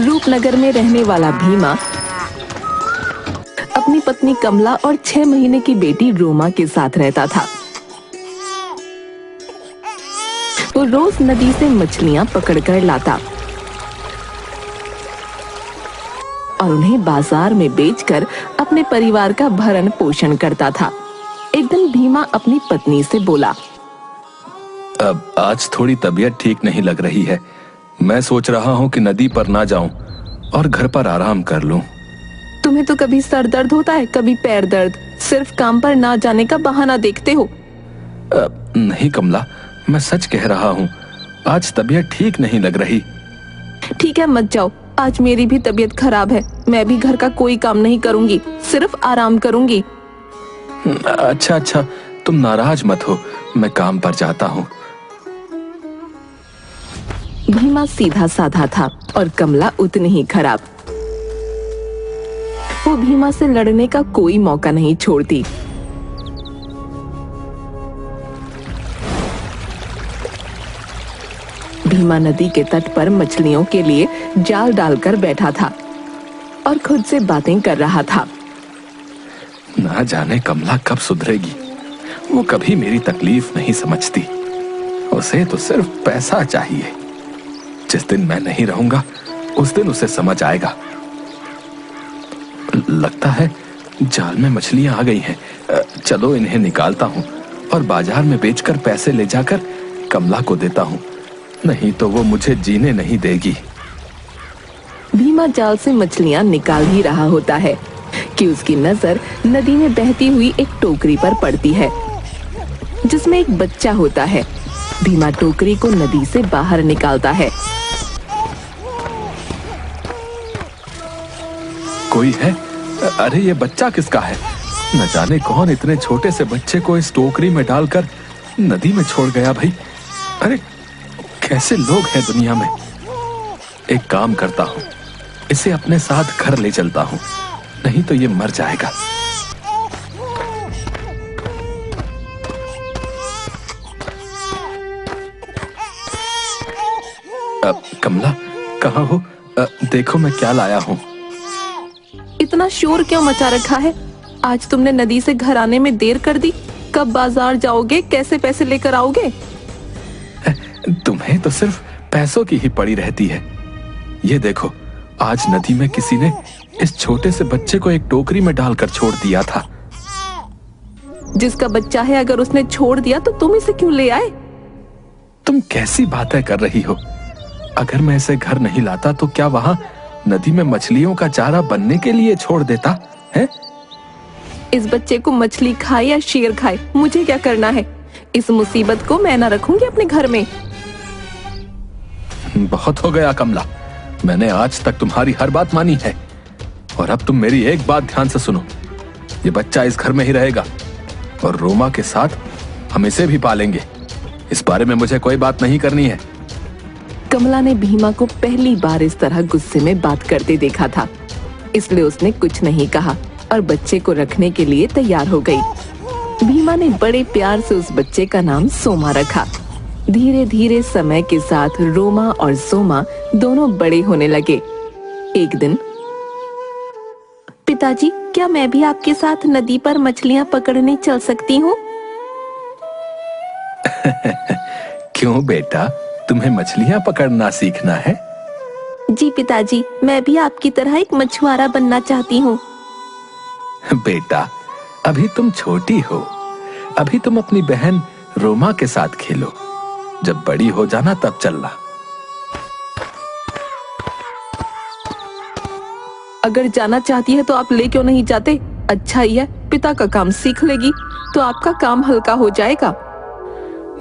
रूपनगर में रहने वाला भीमा अपनी पत्नी कमला और 6 महीने की बेटी रोमा के साथ रहता था। वो रोज नदी से मछलियां पकड़कर लाता और उन्हें बाजार में बेचकर अपने परिवार का भरण पोषण करता था। एक दिन भीमा अपनी पत्नी से बोला, अब आज थोड़ी तबीयत ठीक नहीं लग रही है। मैं सोच रहा हूँ कि नदी पर ना जाऊं और घर पर आराम कर लूं। तुम्हें तो कभी सर दर्द होता है, कभी पैर दर्द, सिर्फ काम पर ना जाने का बहाना देखते हो। नहीं कमला, मैं सच कह रहा हूँ, आज तबीयत ठीक नहीं लग रही। ठीक है, मत जाओ। आज मेरी भी तबीयत खराब है। मैं भी घर का कोई काम नहीं करूंगी, सिर्फ आराम करूंगी। अच्छा, तुम नाराज मत हो, मैं काम पर जाता हूँ। भीमा सीधा साधा था और कमला उतनी ही खराब। वो भीमा से लड़ने का कोई मौका नहीं छोड़ती। भीमा नदी के तट पर मछलियों के लिए जाल डालकर बैठा था और खुद से बातें कर रहा था। ना जाने कमला कब सुधरेगी। वो कभी मेरी तकलीफ नहीं समझती। उसे तो सिर्फ पैसा चाहिए। जिस दिन मैं नहीं रहूंगा उस दिन उसे समझ आएगा। लगता है जाल में मछलियां आ गई हैं। चलो इन्हें निकालता हूँ और बाजार में बेचकर पैसे ले जाकर कमला को देता हूँ, नहीं तो वो मुझे जीने नहीं देगी। भीमा जाल से मछलियां निकाल ही रहा होता है कि उसकी नजर नदी में बहती हुई एक टोकरी पर पड़ती है जिसमें एक बच्चा होता है। भीमा टोकरी को नदी से बाहर निकालता है। कोई है? अरे ये बच्चा किसका है? न जाने कौन इतने छोटे से बच्चे को इस टोकरी में डालकर नदी में छोड़ गया भाई। अरे कैसे लोग हैं दुनिया में। एक काम करता हूँ, इसे अपने साथ घर ले चलता हूँ, नहीं तो ये मर जाएगा। कमला कहाँ हो? देखो मैं क्या लाया हूँ। इतना शोर क्यों मचा रखा है? आज तुमने नदी से घर आने में देर कर दी। कब बाजार जाओगे? कैसे पैसे लेकर आओगे? तुम्हें तो सिर्फ पैसों की ही पड़ी रहती है। ये देखो, आज नदी में किसी ने इस छोटे से बच्चे को एक टोकरी में डालकर छोड़ दिया था। जिसका बच्चा है, अगर उसने छोड़ दिया तो तुम इसे क्यों ले आए? तुम कैसी बातें कर रही हो? अगर मैं इसे घर नहीं लाता तो क्या वहां नदी में मछलियों का चारा बनने के लिए छोड़ देता है? इस बच्चे को मछली खाए या शेर खाए, मुझे क्या करना है? इस मुसीबत को मैं ना रखूंगी अपने घर में। बहुत हो गया कमला, मैंने आज तक तुम्हारी हर बात मानी है और अब तुम मेरी एक बात ध्यान से सुनो। ये बच्चा इस घर में ही रहेगा और रोमा के साथ हम इसे भी पालेंगे। इस बारे में मुझे कोई बात नहीं करनी है। कमला ने भीमा को पहली बार इस तरह गुस्से में बात करते देखा था, इसलिए उसने कुछ नहीं कहा और बच्चे को रखने के लिए तैयार हो गई। भीमा ने बड़े प्यार से उस बच्चे का नाम सोमा रखा। धीरे धीरे समय के साथ रोमा और सोमा दोनों बड़े होने लगे। एक दिन, पिताजी, क्या मैं भी आपके साथ नदी पर मछलियां पकड़ने चल सकती हूँ? क्यों बेटा, तुम्हें मछलियां पकड़ना सीखना है? जी पिताजी, मैं भी आपकी तरह एक मछुआरा बनना चाहती हूँ। बेटा, अभी तुम छोटी हो। अभी तुम अपनी बहन रोमा के साथ खेलो। जब बड़ी हो जाना तब चलना। अगर जाना चाहती है तो आप ले क्यों नहीं जाते? अच्छा ही है, पिता का काम सीख लेगी तो आपका काम हल्का हो जाएगा।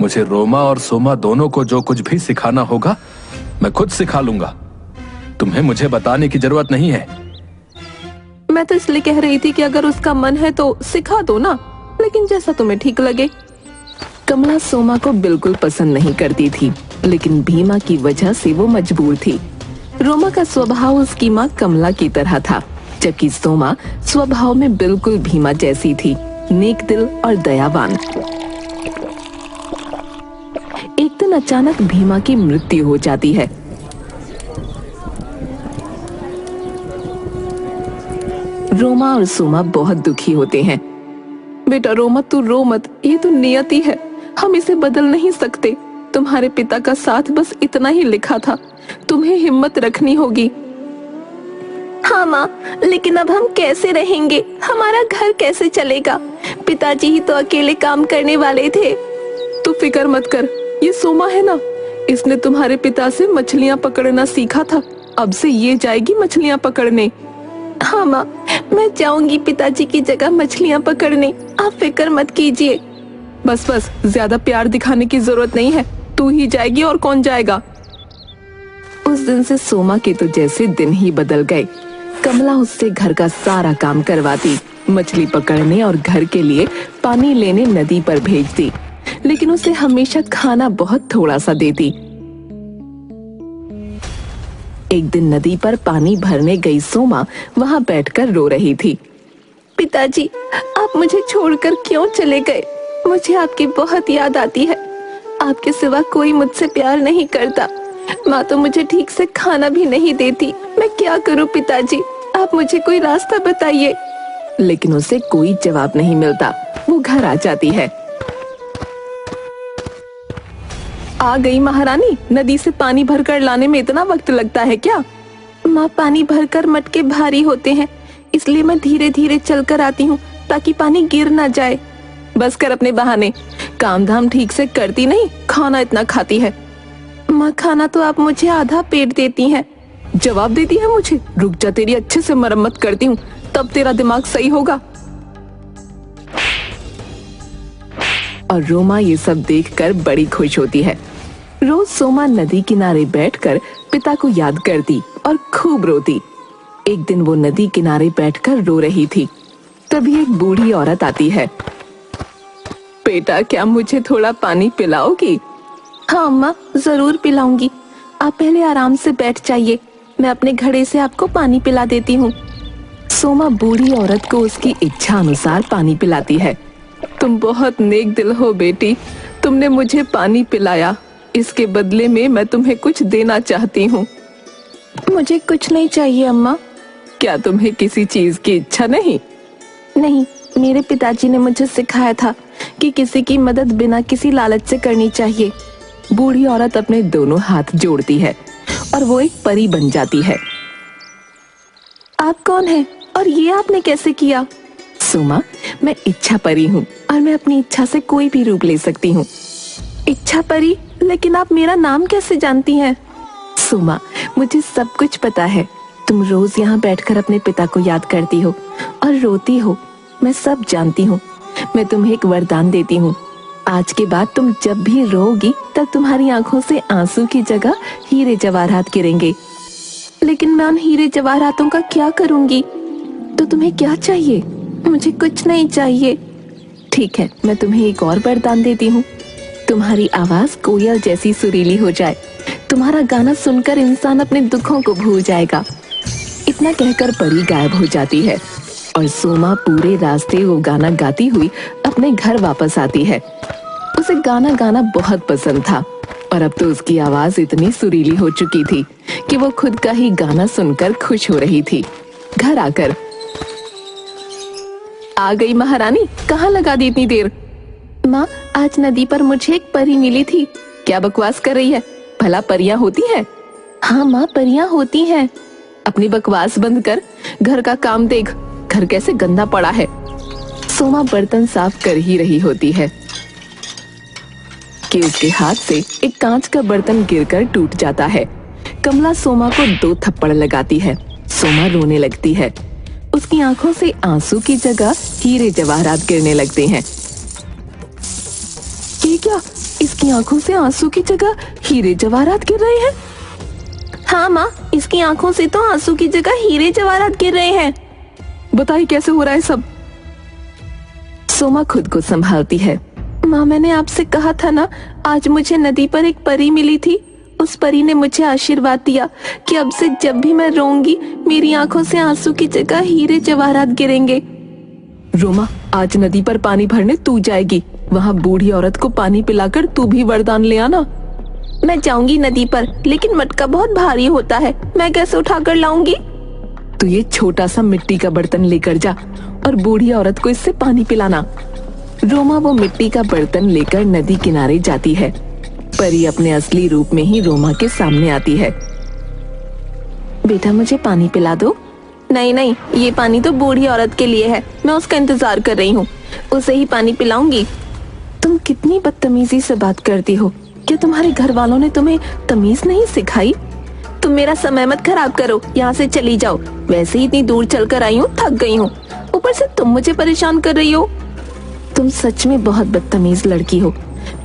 मुझे रोमा और सोमा दोनों को जो कुछ भी सिखाना होगा मैं खुद सिखा लूंगा। तुम्हें मुझे बताने की जरूरत नहीं है। मैं तो इसलिए कह रही थी कि अगर उसका मन है तो सिखा दो ना, लेकिन जैसा तुम्हें ठीक लगे। कमला सोमा को बिल्कुल पसंद नहीं करती थी, लेकिन भीमा की वजह से वो मजबूर थी। रोमा का स्वभाव उसकी माँ कमला की तरह था, जबकि सोमा स्वभाव में बिल्कुल भीमा जैसी थी, नेक दिल और दयावान। एक दिन अचानक भीमा की मृत्यु हो जाती है। रोमा और सोमा बहुत दुखी होते हैं। बेटा रोमा, तू रो मत, ये तो नियति है, हम इसे बदल नहीं सकते। तुम्हारे पिता का साथ बस इतना ही लिखा था, तुम्हें हिम्मत रखनी होगी। हाँ माँ, लेकिन अब हम कैसे रहेंगे? हमारा घर कैसे चलेगा? पिताजी ही तो अकेले काम करने वाले थे। तू फिक्र मत कर, ये सोमा है ना, इसने तुम्हारे पिता से मछलियाँ पकड़ना सीखा था, अब से ये जाएगी मछलियाँ पकड़ने। हाँ माँ, मैं जाऊंगी पिताजी की जगह मछलियाँ पकड़ने, आप फिक्र मत कीजिए। बस बस, ज्यादा प्यार दिखाने की जरूरत नहीं है, तू ही जाएगी और कौन जाएगा। उस दिन से सोमा के तो जैसे दिन ही बदल गए। कमला उससे घर का सारा काम करवाती, मछली पकड़ने और घर के लिए पानी लेने नदी पर भेजती, लेकिन उसे हमेशा खाना बहुत थोड़ा सा देती। एक दिन नदी पर पानी भरने गई सोमा वहां बैठकर रो रही थी। पिताजी, आप मुझे छोड़कर क्यों चले गए? मुझे आपकी बहुत याद आती है। आपके सिवा कोई मुझसे प्यार नहीं करता। माँ तो मुझे ठीक से खाना भी नहीं देती। मैं क्या करूँ पिताजी, आप मुझे कोई रास्ता बताइए। लेकिन उसे कोई जवाब नहीं मिलता। वो घर आ जाती है। आ गई महारानी, नदी से पानी भरकर लाने में इतना वक्त लगता है क्या? माँ, पानी भरकर मटके भारी होते हैं, इसलिए मैं धीरे धीरे चलकर आती हूँ ताकि पानी गिर ना जाए। बस कर अपने बहाने, काम धाम ठीक से करती नहीं, खाना इतना खाती है। माँ, खाना तो आप मुझे आधा पेट देती हैं। जवाब देती है मुझे? रुक जा, तेरी अच्छे से मरम्मत करती हूँ, तब तेरा दिमाग सही होगा। और रोमा ये सब देखकर बड़ी खुश होती है। रोज सोमा नदी किनारे बैठकर पिता को याद करती और खूब रोती। एक दिन वो नदी किनारे बैठकर रो रही थी, तभी एक बूढ़ी औरत आती है। बेटा, क्या मुझे थोड़ा पानी पिलाओगी? हाँ अम्मा, जरूर पिलाऊंगी। आप पहले आराम से बैठ जाइए, मैं अपने घड़े से आपको पानी पिला देती हूँ। सोमा बूढ़ी औरत को उसकी इच्छा अनुसार पानी पिलाती है। तुम बहुत नेक दिल हो बेटी, तुमने मुझे पानी पिलाया, इसके बदले में मैं तुम्हें कुछ देना चाहती हूँ। मुझे कुछ नहीं चाहिए अम्मा। क्या तुम्हें किसी चीज की इच्छा नहीं? नहीं, मेरे पिताजी ने मुझे सिखाया था कि किसी की मदद बिना किसी लालच से करनी चाहिए। बूढ़ी औरत अपने दोनों हाथ जोड़ती है और वो एक परी बन जाती है। आप कौन हैं और ये आपने कैसे किया? सोमा, मैं इच्छा परी हूँ और मैं अपनी इच्छा से कोई भी रूप ले सकती हूँ। इच्छा परी? लेकिन आप मेरा नाम कैसे जानती हैं? सोमा, मुझे सब कुछ पता है। तुम रोज यहाँ बैठकर अपने पिता को याद करती हो और रोती हो, मैं सब जानती हूँ। मैं तुम्हें एक वरदान देती हूँ, आज के बाद तुम जब भी रोओगी तब तुम्हारी आंखों से आंसू की जगह हीरे जवाहरात गिरेंगे। लेकिन मैं उन हीरे जवाहरातों का क्या करूंगी? तो तुम्हें क्या चाहिए? मुझे कुछ नहीं चाहिए। ठीक है, मैं तुम्हें एक और वरदान देती हूँ। तुम्हारी आवाज कोयल जैसी सुरीली हो जाए, तुम्हारा गाना सुनकर इंसान अपने दुखों को भूल जाएगा। इतना कहकर परी गायब हो जाती है और सोमा पूरे रास्ते वो गाना गाती हुई अपने घर वापस आती है। उसे गाना गाना बहुत पसंद था और अब तो उसकी आवाज इतनी सुरीली हो चुकी थी कि वो खुद का ही गाना सुनकर खुश हो रही थी। घर आकर, आ गई महारानी, कहाँ लगा दी इतनी देर? माँ, आज नदी पर मुझे एक परी मिली थी। क्या बकवास कर रही है? भला परियां होती हैं? हाँ माँ, परियां होती हैं। अपनी बकवास बंद कर, घर का काम देख, घर कैसे गंदा पड़ा है। सोमा बर्तन साफ कर ही रही होती है कि उसके हाथ से एक कांच का बर्तन गिरकर टूट जाता है। कमला सोमा को 2 थप्पड़ लगाती है। सोमा रोने लगती है। उसकी आंखों से आंसू की जगह हीरे जवाहरात गिरने लगते हैं। ये क्या? इसकी आंखों से आंसू की जगह हीरे जवाहरात गिर रहे हैं? हाँ माँ, इसकी आंखों से तो आंसू की जगह हीरे जवाहरात गिर रहे हैं। बताइए कैसे हो रहा है सब? सोमा खुद को संभालती है। माँ, मैंने आपसे कहा था ना, आज मुझे नदी पर एक परी मिली थी। उस परी ने मुझे आशीर्वाद दिया कि अब से जब भी मैं रोऊंगी मेरी आंखों से आंसू की जगह हीरे जवाहरात गिरेंगे। रोमा, आज नदी पर पानी भरने तू जाएगी, वहाँ बूढ़ी औरत को पानी पिलाकर तू भी वरदान ले आना। मैं जाऊंगी नदी पर, लेकिन मटका बहुत भारी होता है, मैं कैसे उठाकर लाऊंगी? तो ये छोटा सा मिट्टी का बर्तन लेकर जा और बूढ़ी औरत को इससे पानी पिलाना। रोमा वो मिट्टी का बर्तन लेकर नदी किनारे जाती है। परी अपने असली रूप में ही रोमा के सामने आती है। बेटा मुझे पानी पिला दो। नहीं नहीं, ये पानी तो बूढ़ी औरत के लिए है, मैं उसका इंतजार कर रही हूँ, उसे ही पानी पिलाऊंगी। तुम कितनी बदतमीजी से बात करती हो, क्या तुम्हारे घर वालों ने तुम्हें तमीज नहीं सिखाई? तुम मेरा समय मत खराब करो, यहाँ से चली जाओ। वैसे ही इतनी दूर चलकर आई हूँ, थक गई हूँ, ऊपर से तुम मुझे परेशान कर रही हो। तुम सच में बहुत बदतमीज लड़की हो।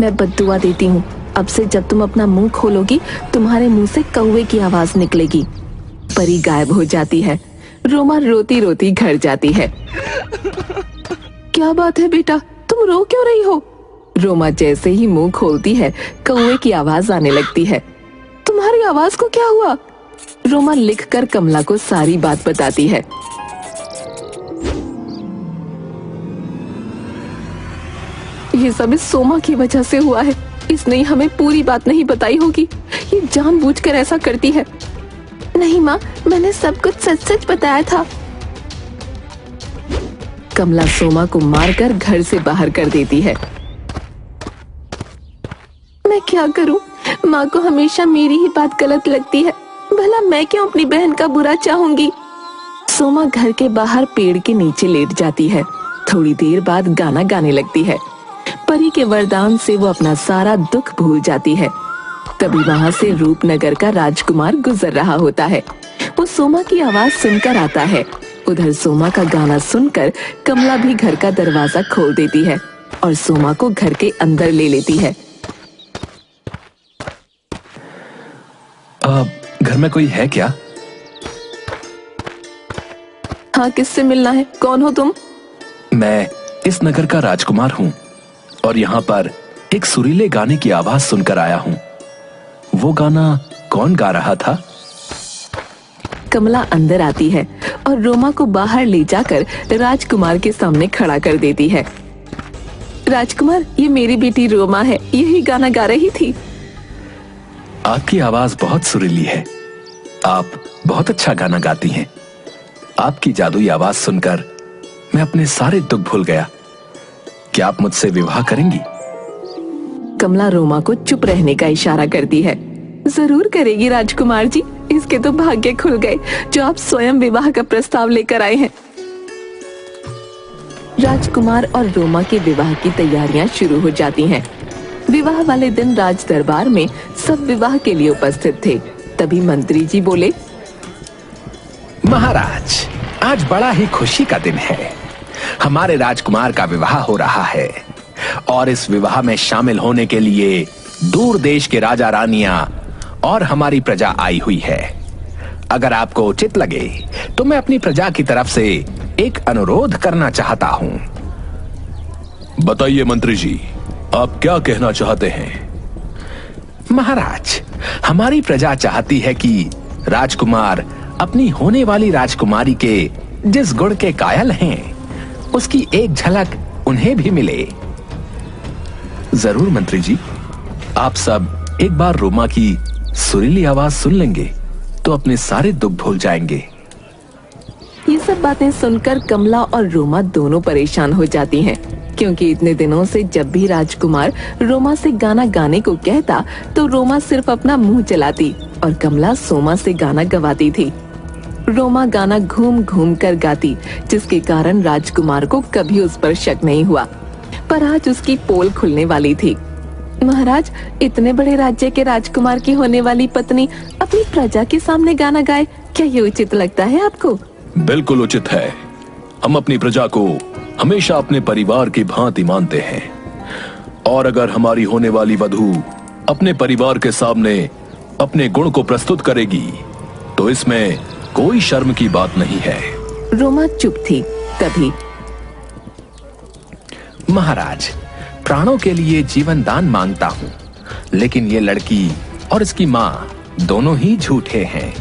मैं बद्दुआ देती हूँ, अब से जब तुम अपना मुंह खोलोगी तुम्हारे मुंह से कौवे की आवाज निकलेगी। परी गायब हो जाती है। रोमा रोती रोती घर जाती है। क्या बात है बेटा, तुम रो क्यों रही हो? रोमा जैसे ही मुंह खोलती है कौवे की आवाज आने लगती है। तुम्हारी आवाज को क्या हुआ? रोमा लिखकर कमला को सारी बात बताती है। ये सब इस सोमा की वजह से हुआ है, इसने हमें पूरी बात नहीं बताई होगी, ये जानबूझकर ऐसा करती है। नहीं माँ, मैंने सब कुछ सच सच बताया था। कमला सोमा को मारकर घर से बाहर कर देती है। मैं क्या करूं? माँ को हमेशा मेरी ही बात गलत लगती है, भला मैं क्यों अपनी बहन का बुरा चाहूंगी? सोमा घर के बाहर पेड़ के नीचे लेट जाती है। थोड़ी देर बाद गाना गाने लगती है। परी के वरदान से वो अपना सारा दुख भूल जाती है। तभी वहाँ से रूपनगर का राजकुमार गुजर रहा होता है। वो सोमा की आवाज सुनकर आता है। उधर सोमा का गाना सुनकर कमला भी घर का दरवाजा खोल देती है और सोमा को घर के अंदर ले लेती है। घर में कोई है क्या? हाँ, किससे मिलना है? कौन हो तुम? मैं इस नगर का राजकुमार हूँ और यहाँ पर एक सुरीले गाने की आवाज सुनकर आया हूँ। वो गाना कौन गा रहा था? कमला अंदर आती है और रोमा को बाहर ले जाकर राजकुमार के सामने खड़ा कर देती है। राजकुमार, ये मेरी बेटी रोमा है, यही गाना गा रही थी। आपकी आवाज बहुत सुरीली है, आप बहुत अच्छा गाना गाती हैं। आपकी जादुई आवाज सुनकर मैं अपने सारे दुख भूल गया। क्या आप मुझसे विवाह करेंगी? कमला रोमा को चुप रहने का इशारा करती है। जरूर करेगी राजकुमार जी, इसके तो भाग्य खुल गए जो आप स्वयं विवाह का प्रस्ताव लेकर आए हैं। राजकुमार और रोमा के विवाह की तैयारियां शुरू हो जाती हैं। विवाह वाले दिन राज दरबार में सब विवाह के लिए उपस्थित थे। तभी मंत्री जी बोले, महाराज, आज बड़ा ही खुशी का दिन है। हमारे राजकुमार का विवाह हो रहा है और इस विवाह में शामिल होने के लिए दूर देश के राजा रानियां और हमारी प्रजा आई हुई है। अगर आपको उचित लगे तो मैं अपनी प्रजा की तरफ से एक अनुरोध करना चाहता हूं। बताइए मंत्री जी, आप क्या कहना चाहते हैं? महाराज, हमारी प्रजा चाहती है कि राजकुमार अपनी होने वाली राजकुमारी के जिस गुण के कायल हैं, उसकी एक झलक उन्हें भी मिले। जरूर मंत्री जी, आप सब एक बार रोमा की सुरीली आवाज सुन लेंगे तो अपने सारे दुख भूल जाएंगे। ये सब बातें सुनकर कमला और रोमा दोनों परेशान हो जाती हैं, क्योंकि इतने दिनों से जब भी राजकुमार रोमा से गाना गाने को कहता तो रोमा सिर्फ अपना मुंह चलाती और कमला सोमा से गाना गवाती थी। रोमा गाना घूम घूम कर गाती, जिसके कारण राजकुमार को कभी उस पर शक नहीं हुआ। पर आज उसकी पोल खुलने वाली थी। महाराज, इतने बड़े राज्य के राजकुमार की होने वाली पत्नी अपनी प्रजा के सामने गाना गाए, क्या ये उचित लगता है आपको? बिल्कुल उचित है। हम अपनी प्रजा को हमेशा अपने परिवार की भांति मानते हैं और अगर हमारी होने वाली वधू अपने परिवार के सामने अपने गुण को प्रस्तुत करेगी तो इसमें कोई शर्म की बात नहीं है। रोमा चुप थी। तभी, महाराज, प्राणों के लिए जीवन दान मांगता हूँ, लेकिन ये लड़की और इसकी माँ दोनों ही झूठे हैं।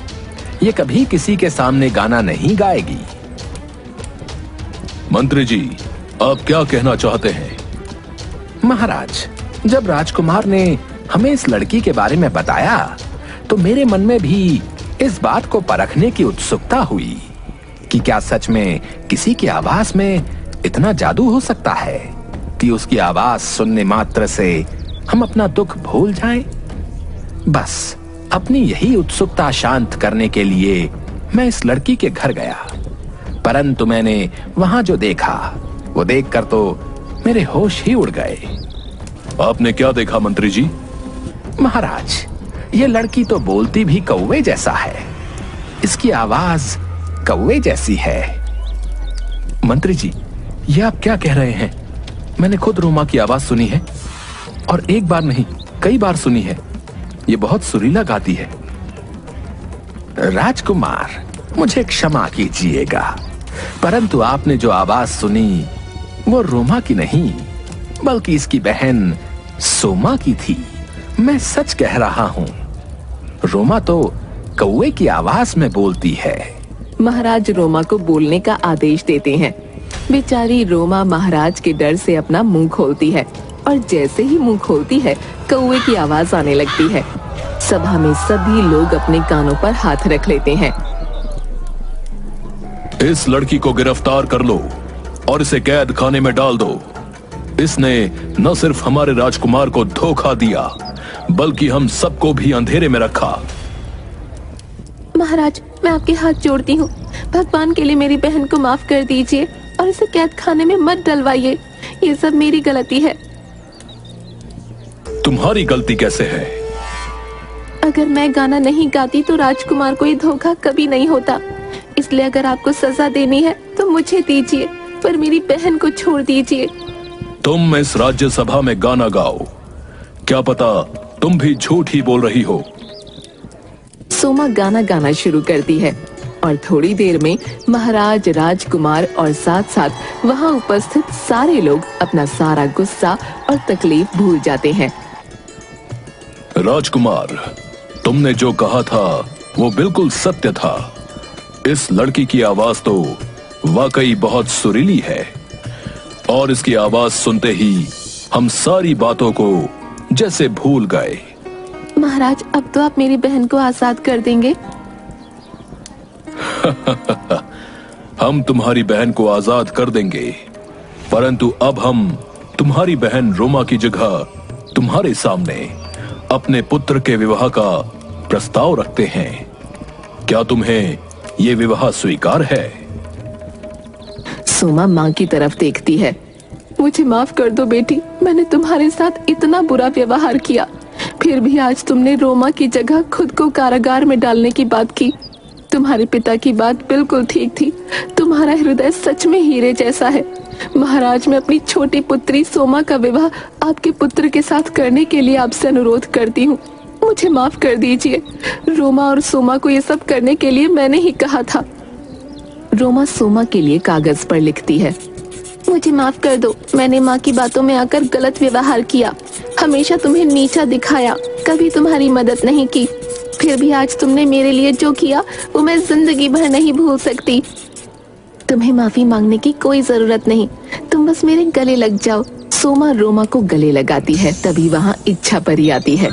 ये कभी किसी के सामने गाना नहीं गाएगी। मंत्री जी, आप क्या कहना चाहते हैं? महाराज, जब राजकुमार ने हमें इस लड़की के बारे में बताया तो मेरे मन में भी इस बात को परखने की उत्सुकता हुई। कि क्या सच में किसी की आवाज में इतना जादू हो सकता है कि उसकी आवाज सुनने मात्र से हम अपना दुख भूल जाएं? बस अपनी यही उत्सुकता शांत करने के लिए मैं इस लड़की के घर गया, परंतु मैंने वहां जो देखा वो देखकर तो मेरे होश ही उड़ गए। आपने क्या देखा मंत्री जी? महाराज, ये लड़की तो बोलती भी कौवे जैसा है, इसकी आवाज कौवे जैसी है। मंत्री जी, ये आप क्या कह रहे हैं? मैंने खुद रोमा की आवाज सुनी है, और एक बार नहीं कई बार सुनी है। ये बहुत सुरीला गाती है। राजकुमार, मुझे क्षमा कीजिएगा, परंतु आपने जो आवाज सुनी वो रोमा की नहीं बल्कि इसकी बहन सोमा की थी। मैं सच कह रहा हूँ, रोमा तो कौवे की आवाज में बोलती है। महाराज रोमा को बोलने का आदेश देते हैं। बेचारी रोमा महाराज के डर से अपना मुंह खोलती है, और जैसे ही मुंह खोलती है कौवे की आवाज आने लगती है। सभा में सभी लोग अपने कानों पर हाथ रख लेते हैं। इस लड़की को गिरफ्तार कर लो और इसे कैद खाने में डाल दो। इसने न सिर्फ हमारे राजकुमार को धोखा दिया, बल्कि हम सबको भी अंधेरे में रखा। महाराज, मैं आपके हाथ जोड़ती हूँ, भगवान के लिए मेरी बहन को माफ कर दीजिए और इसे कैद खाने में मत डलवाइए। ये सब मेरी गलती है। तुम्हारी गलती कैसे है? अगर मैं गाना नहीं गाती तो राजकुमार को ये धोखा कभी नहीं होता। इसलिए अगर आपको सजा देनी है तो मुझे दीजिए, पर मेरी बहन को छोड़ दीजिए। तुम इस राज्यसभा में गाना गाओ, क्या पता तुम भी झूठ ही बोल रही हो। सोमा गाना गाना शुरू करती है, और थोड़ी देर में महाराज, राजकुमार और साथ साथ वहाँ उपस्थित सारे लोग अपना सारा गुस्सा और तकलीफ भूल जाते हैं। राजकुमार, तुमने जो कहा था वो बिल्कुल सत्य था। इस लड़की की आवाज तो वाकई बहुत सुरीली है, और इसकी आवाज सुनते ही हम सारी बातों को जैसे भूल गए। महाराज, अब तो आप मेरी बहन को आजाद कर देंगे। हम तुम्हारी बहन को आजाद कर देंगे, परंतु अब हम तुम्हारी बहन रोमा की जगह तुम्हारे सामने अपने पुत्र के विवाह का प्रस्ताव रखते हैं। क्या तुम्हें ये विवाह स्वीकार है? सोमा माँ की तरफ देखती है। मुझे माफ कर दो बेटी, मैंने तुम्हारे साथ इतना बुरा व्यवहार किया, फिर भी आज तुमने रोमा की जगह खुद को कारागार में डालने की बात की। तुम्हारे पिता की बात बिल्कुल ठीक थी। तुम्हारा हृदय सच में हीरे जैसा है। महाराज, मैं अपनी छोटी पुत्री सोमा का विवाह आपके पुत्र के साथ करने के लिए आपसे अनुरोध करती हूँ। मुझे माफ कर दीजिए। रोमा और सोमा को ये सब करने के लिए मैंने ही कहा था। रोमा सोमा के लिए कागज पर लिखती है, मुझे माफ कर दो, मैंने माँ की बातों में आकर गलत व्यवहार किया, हमेशा तुम्हें नीचा दिखाया, कभी तुम्हारी मदद नहीं की। फिर भी आज तुमने मेरे लिए जो किया वो मैं जिंदगी भर नहीं भूल सकती। तुम्हें माफी मांगने की कोई जरूरत नहीं, तुम बस मेरे गले लग जाओ। सोमा रोमा को गले लगाती है, तभी वहाँ इच्छा परी आती है।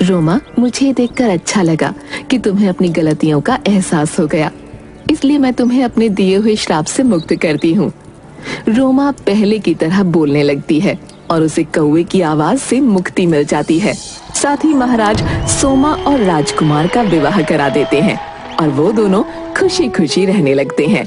रोमा, मुझे देखकर अच्छा लगा कि तुम्हें अपनी गलतियों का एहसास हो गया, इसलिए मैं तुम्हें अपने दिए हुए श्राप से मुक्त करती हूँ। रोमा पहले की तरह बोलने लगती है और उसे कौवे की आवाज से मुक्ति मिल जाती है। साथ ही महाराज सोमा और राजकुमार का विवाह करा देते हैं और वो दोनों खुशी खुशी रहने लगते हैं।